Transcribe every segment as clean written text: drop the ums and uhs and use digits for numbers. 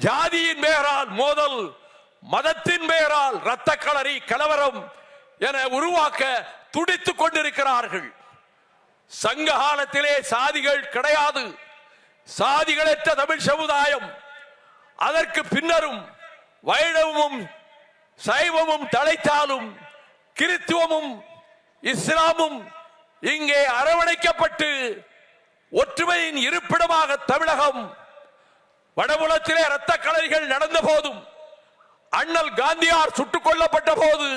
ஜாதியின் பெயரால் மோதல், மதத்தின் பெயரால் இரத்த களரி கலவரம் என உருவாக்க துடித்துக் கொண்டிருக்கிறார்கள். சங்க காலத்திலே சாதிகள் கிடையாது. சாதிகளற்ற தமிழ் சமுதாயம். அதற்கு பின்னரும் வைணவமும் சைவமும் தலைத்தாலும் கிறித்துவமும் இஸ்லாமும் இங்கே அரவணைக்கப்பட்டு ஒற்றுமையின் இருப்பிடமாக தமிழகம். வடபுலத்திலே இரத்த களரிகள் நடந்த போதும், அண்ணல் காந்தியார் சுட்டுக் கொல்லப்பட்ட போது,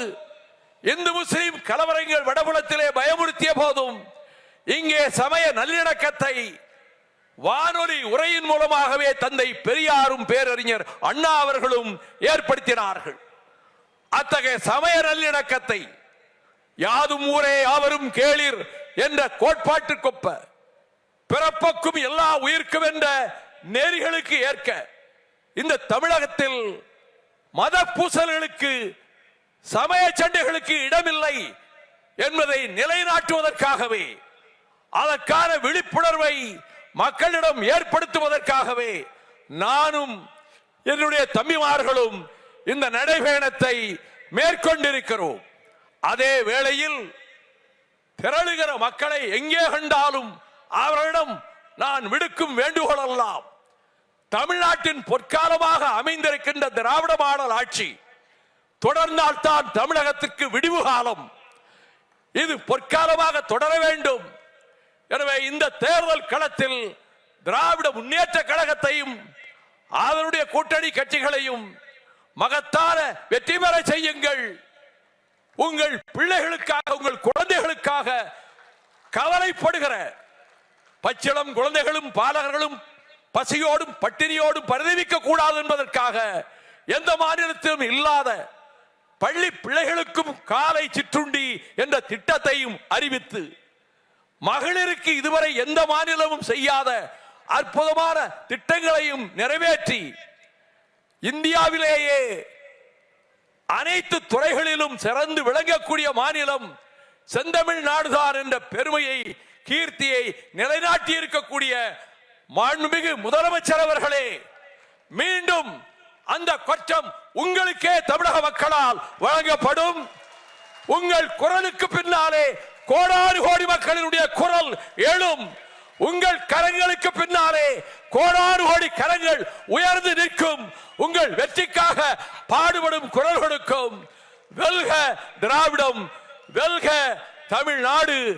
இந்து முஸ்லிம் கலவரங்கள் வடபுலத்திலே பயமுறுத்திய போதும் இங்கே சமய நல்லிணக்கத்தை வானொலி உரையின் மூலமாகவே தந்தை பெரியாரும் பேரறிஞர் அண்ணா அவர்களும் ஏற்படுத்தினார்கள். அத்தகைய சமய நல்லிணக்கத்தை யாதும் ஊரே யாவரும் கேளீர் என்ற கோட்பாட்டுக்கொப்ப பிறப்புக்கும் எல்லா உயிர்க்கும் என்ற நெறிகளுக்கு ஏற்க இந்த தமிழகத்தில் மத பூசல்களுக்கு சமய சண்டைகளுக்கு இடமில்லை என்பதை நிலைநாட்டுவதற்காகவே, அதற்கான விழிப்புணர்வை மக்களிடம் ஏற்படுத்துவதற்காகவே நானும் என்னுடைய தம்பிமார்களும் இந்த நடைபயணத்தை மேற்கொண்டிருக்கிறோம். அதே வேளையில் திரளுகிற மக்களை எங்கே கண்டாலும் அவர்களிடம் நான் விடுக்கும் வேண்டுகோள் எல்லாம், தமிழ்நாட்டின் பொற்காலமாக அமைந்திருக்கின்ற திராவிட மாடல் ஆட்சி தொடர்ந்தால்தான் தமிழகத்திற்கு விடிவு காலம். இது பொற்காலமாக தொடர வேண்டும். எனவே இந்த தேர்தல் களத்தில் திராவிட முன்னேற்ற கழகத்தையும் அதனுடைய கூட்டணி கட்சிகளையும் மகத்தான வெற்றி பெற செய்யுங்கள். உங்கள் பிள்ளைகளுக்காக, உங்கள் குழந்தைகளுக்காக கவலைப்படுகிற பச்சிளம் குழந்தைகளும் பாலகர்களும் பசியோடும் பட்டினியோடும் பரிதவிக்க கூடாது என்பதற்காக எந்த மாநிலத்திலும் இல்லாத பள்ளி பிள்ளைகளுக்கும் காலை சிற்றுண்டி என்ற திட்டத்தையும் அறிவித்து, மகளிருக்கு இதுவரை எந்த மாநிலமும் செய்யாத அற்புதமான திட்டங்களையும் நிறைவேற்றி, இந்தியாவிலேயே அனைத்து துறைகளிலும் சிறந்து விளங்கக்கூடிய மாநிலம் செந்தமிழ் நாடுதான் என்ற பெருமையை, கீர்த்தியை நிலைநாட்டி இருக்கக்கூடிய மாண்புமிகு முதலமைச்சர் அவர்களே, மீண்டும் அந்த கொற்றம் உங்களுக்கே தமிழக மக்களால் வழங்கப்படும். உங்கள் குரலுக்கு பின்னாலே கோடானு கோடி மக்களினுடைய குரல் எழும். உங்கள் கரங்களுக்கு பின்னாலே கோடானு கோடி கரங்கள் உயர்ந்து நிற்கும். உங்கள் வெற்றிக்காக பாடுபடும் குரல் கொடுக்கும். வெல்க திராவிடம், வெல்க தமிழ்நாடு.